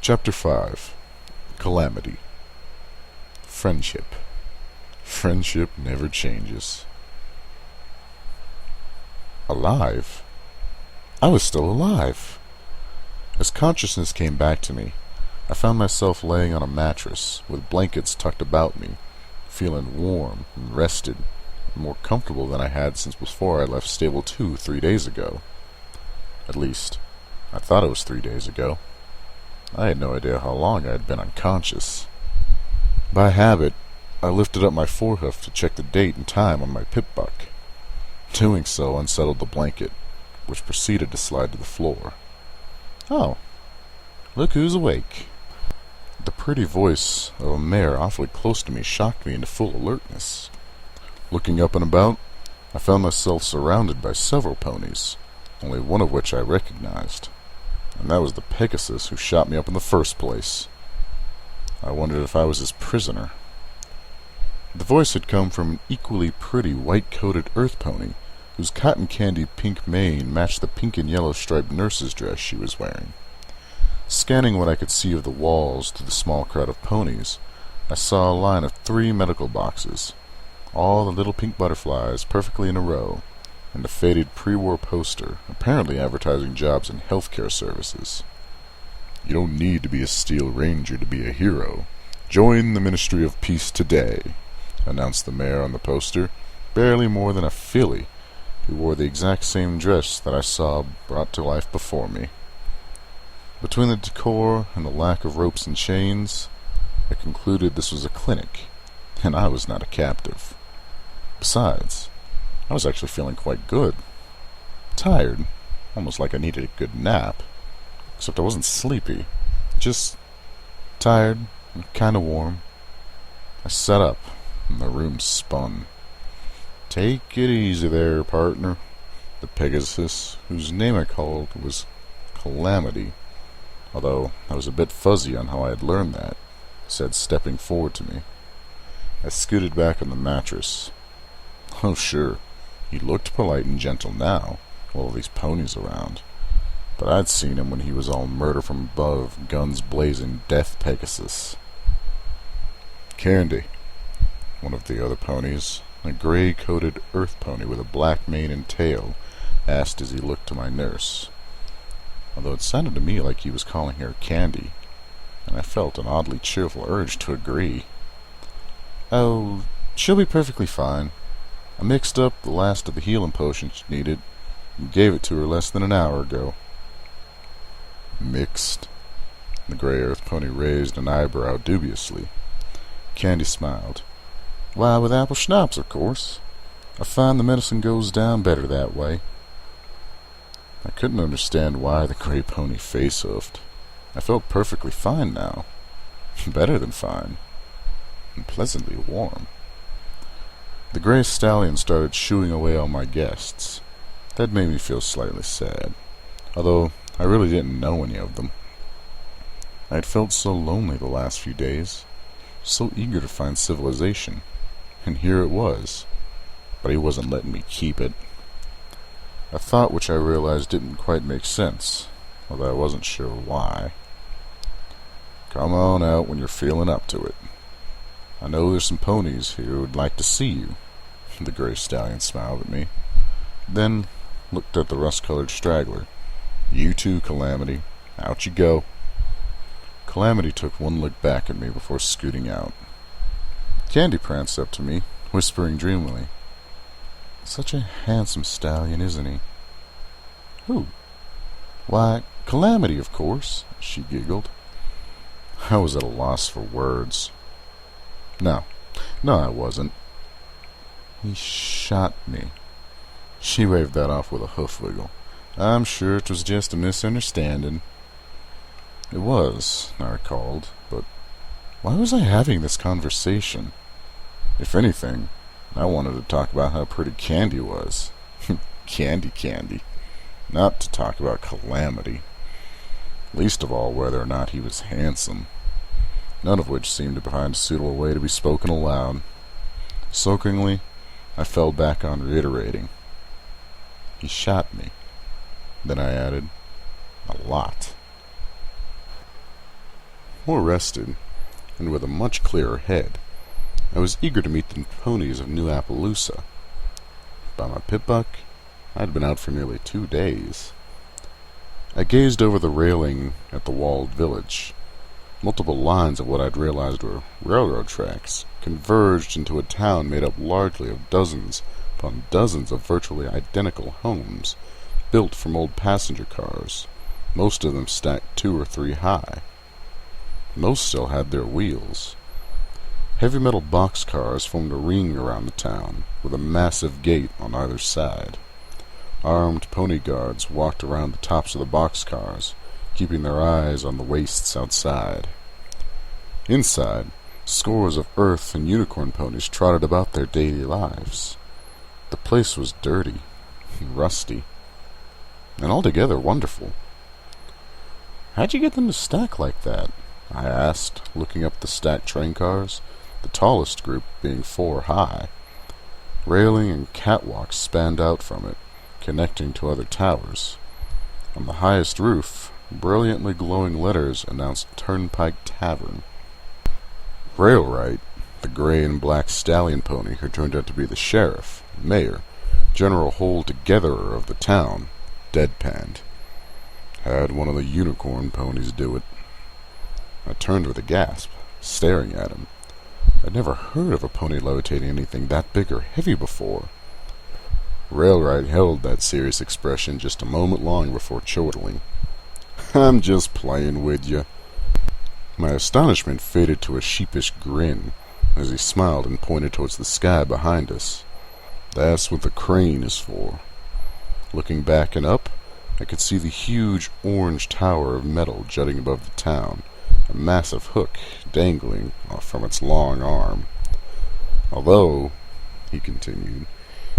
Chapter 5. Calamity. Friendship. Friendship never changes. Alive? I was still alive. As consciousness came back to me, I found myself laying on a mattress with blankets tucked about me, feeling warm and rested, and more comfortable than I had since before I left Stable 2 3 days ago. At least, I thought it was 3 days ago. I had no idea how long I had been unconscious. By habit, I lifted up my forehoof to check the date and time on my pip-buck. Doing so unsettled the blanket, which proceeded to slide to the floor. Oh, look who's awake. The pretty voice of a mare awfully close to me shocked me into full alertness. Looking up and about, I found myself surrounded by several ponies, only one of which I recognized, and that was the Pegasus who shot me up in the first place. I wondered if I was his prisoner. The voice had come from an equally pretty white-coated earth pony, whose cotton candy pink mane matched the pink and yellow striped nurse's dress she was wearing. Scanning what I could see of the walls through the small crowd of ponies, I saw a line of 3 medical boxes, all the little pink butterflies perfectly in a row, and a faded pre-war poster, apparently advertising jobs in healthcare services. You don't need to be a Steel Ranger to be a hero. Join the Ministry of Peace today, announced the mayor on the poster, barely more than a filly, who wore the exact same dress that I saw brought to life before me. Between the decor and the lack of ropes and chains, I concluded this was a clinic, and I was not a captive. Besides, I was actually feeling quite good. Tired, almost like I needed a good nap, except I wasn't sleepy, just tired and kind of warm. I sat up, and the room spun. Take it easy there, partner. The Pegasus, whose name I called, was Calamity, although I was a bit fuzzy on how I had learned that, said, stepping forward to me. I scooted back on the mattress. Oh, sure, he looked polite and gentle now, with all these ponies around, but I'd seen him when he was all murder from above, guns blazing, death Pegasus. Candy, one of the other ponies, a gray-coated earth pony with a black mane and tail, asked as he looked to my nurse, although it sounded to me like he was calling her Candy, and I felt an oddly cheerful urge to agree. Oh, she'll be perfectly fine. I mixed up the last of the healing potions she needed and gave it to her less than an hour ago. Mixed? The gray earth pony raised an eyebrow dubiously. Candy smiled. Why, with apple schnapps, of course. I find the medicine goes down better that way. I couldn't understand why the gray pony face-hoofed. I felt perfectly fine now. Better than fine. And pleasantly warm. The gray stallion started shooing away on my guests. That made me feel slightly sad, although I really didn't know any of them. I had felt so lonely the last few days, so eager to find civilization, and here it was, but he wasn't letting me keep it. A thought which I realized didn't quite make sense, although I wasn't sure why. Come on out when you're feeling up to it. I know there's some ponies here who would like to see you. The gray stallion smiled at me, then looked at the rust-colored straggler. You too, Calamity. Out you go. Calamity took one look back at me before scooting out. Candy pranced up to me, whispering dreamily, Such a handsome stallion, isn't he? Who? Why, Calamity, of course, she giggled. I was at a loss for words. No, I wasn't. He shot me. She waved that off with a hoof wiggle. I'm sure it was just a misunderstanding. It was, I recalled, but why was I having this conversation? If anything, I wanted to talk about how pretty Candy was. Candy. Not to talk about Calamity. Least of all whether or not he was handsome. None of which seemed to find a suitable way to be spoken aloud. Sulkingly, I fell back on reiterating. He shot me. Then I added, a lot. more rested, and with a much clearer head. I was eager to meet the ponies of New Appaloosa. By my pip-buck, I had been out for nearly 2 days. I gazed over the railing at the walled village. Multiple lines of what I'd realized were railroad tracks converged into a town made up largely of dozens upon dozens of virtually identical homes, built from old passenger cars, most of them stacked 2 or 3 high. Most still had their wheels. Heavy metal boxcars formed a ring around the town, with a massive gate on either side. Armed pony guards walked around the tops of the boxcars, keeping their eyes on the wastes outside. Inside, scores of earth and unicorn ponies trotted about their daily lives. The place was dirty and rusty, and altogether wonderful. "How'd you get them to stack like that?" I asked, looking up the stacked train cars, the tallest group being 4 high. Railing and catwalks spanned out from it, connecting to other towers. On the highest roof, brilliantly glowing letters announced Turnpike Tavern. Railright, the gray and black stallion pony who turned out to be the sheriff, mayor, general hold-togetherer of the town, deadpanned. Had one of the unicorn ponies do it. I turned with a gasp, staring at him. I'd never heard of a pony levitating anything that big or heavy before. Railright held that serious expression just a moment long before chortling. "I'm just playing with you." My astonishment faded to a sheepish grin as he smiled and pointed towards the sky behind us. "That's what the crane is for." Looking back and up, I could see the huge orange tower of metal jutting above the town, a massive hook dangling from its long arm. "Although," he continued,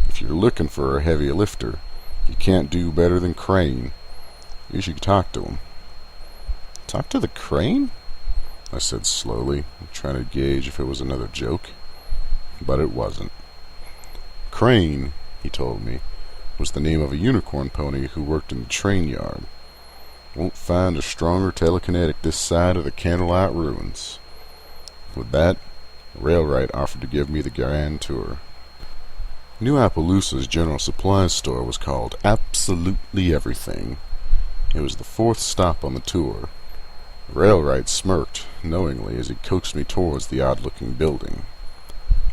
"if you're looking for a heavy lifter, you can't do better than Crane. You should talk to him." "Talk to the crane?" I said slowly, trying to gauge if it was another joke. But it wasn't. Crane, he told me, was the name of a unicorn pony who worked in the train yard. Won't find a stronger telekinetic this side of the Candlelight Ruins. With that, Railright offered to give me the grand tour. New Appaloosa's general supplies store was called Absolutely Everything. It was the 4th stop on the tour. Railright smirked knowingly as he coaxed me towards the odd-looking building.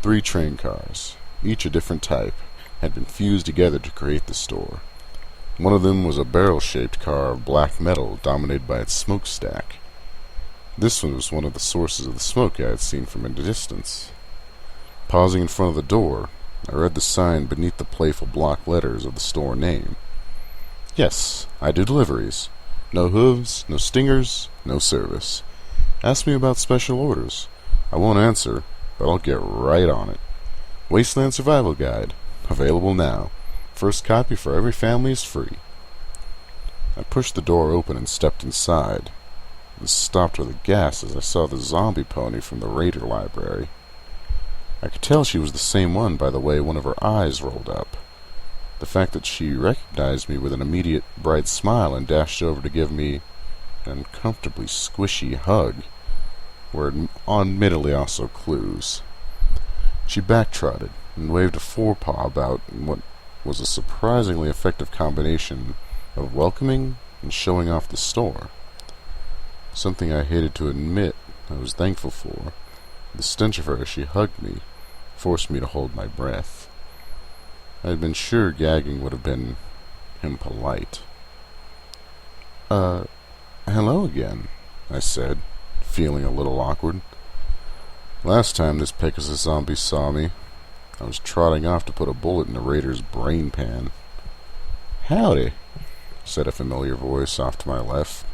3 train cars, each a different type, had been fused together to create the store. One of them was a barrel-shaped car of black metal dominated by its smokestack. This one was one of the sources of the smoke I had seen from a distance. Pausing in front of the door, I read the sign beneath the playful block letters of the store name. "Yes, I do deliveries. No hooves, no stingers, no service. Ask me about special orders. I won't answer, but I'll get right on it. Wasteland Survival Guide. Available now. First copy for every family is free." I pushed the door open and stepped inside, and stopped with a gasp as I saw the zombie pony from the Raider library. I could tell she was the same one by the way one of her eyes rolled up. The fact that she recognized me with an immediate bright smile and dashed over to give me an uncomfortably squishy hug were admittedly also clues. She backtrotted and waved a forepaw about in what was a surprisingly effective combination of welcoming and showing off the store. Something I hated to admit I was thankful for. The stench of her as she hugged me forced me to hold my breath. I had been sure gagging would have been impolite. Hello again," I said, feeling a little awkward. "Last time this Pegasus zombie saw me, I was trotting off to put a bullet in the Raider's brain pan." "Howdy," said a familiar voice off to my left.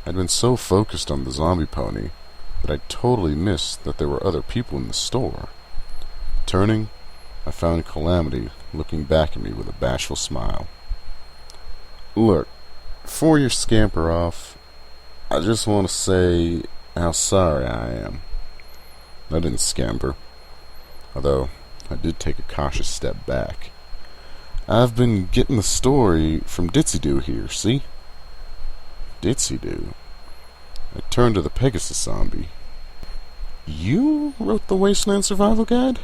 I'd been so focused on the zombie pony that I totally missed that there were other people in the store. Turning, I found Calamity looking back at me with a bashful smile. "Look, before you scamper off, I just want to say how sorry I am." I didn't scamper, although I did take a cautious step back. "I've been getting the story from Ditsy-Doo here, see?" Ditsy-Doo? I turned to the Pegasus zombie. You wrote the Wasteland Survival Guide?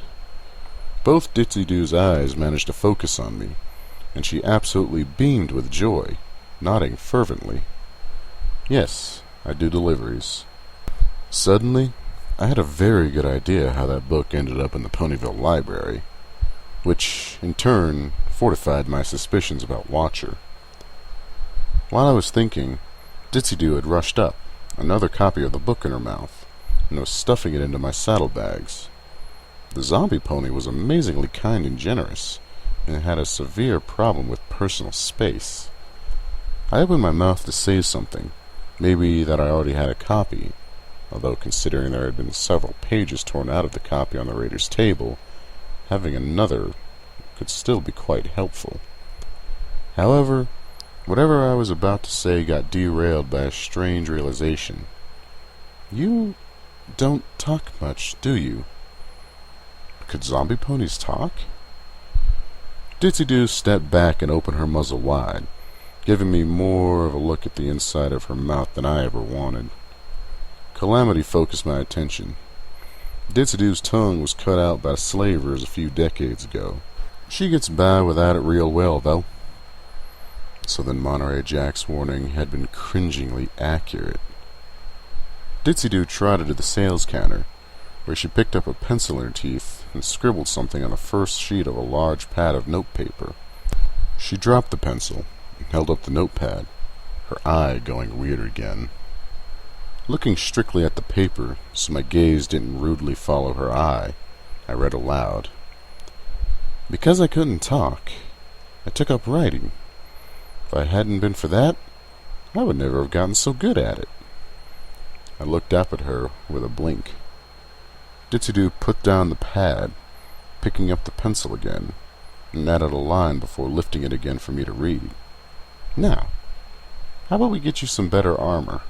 Both Ditsy Doo's eyes managed to focus on me, and she absolutely beamed with joy, nodding fervently. Yes, I do deliveries. Suddenly, I had a very good idea how that book ended up in the Ponyville library, which, in turn, fortified my suspicions about Watcher. While I was thinking, Ditsy Doo had rushed up, another copy of the book in her mouth, and was stuffing it into my saddlebags. The zombie pony was amazingly kind and generous, and had a severe problem with personal space. I opened my mouth to say something, maybe that I already had a copy, although considering there had been several pages torn out of the copy on the raider's table, having another could still be quite helpful. However, whatever I was about to say got derailed by a strange realization. You don't talk much, do you? Could zombie ponies talk? Ditsy Doo stepped back and opened her muzzle wide, giving me more of a look at the inside of her mouth than I ever wanted. Calamity focused my attention. Ditsy Doo's tongue was cut out by slavers a few decades ago. She gets by without it real well, though. So then Monterey Jack's warning had been cringingly accurate. Ditsy Doo trotted to the sales counter, where she picked up a pencil in her teeth and scribbled something on the first sheet of a large pad of notepaper. She dropped the pencil and held up the notepad, her eye going weird again. Looking strictly at the paper, so my gaze didn't rudely follow her eye, I read aloud. Because I couldn't talk, I took up writing. If I hadn't been for that, I would never have gotten so good at it. I looked up at her with a blink. Ditsy Doo put down the pad, picking up the pencil again, and added a line before lifting it again for me to read. Now, how about we get you some better armor?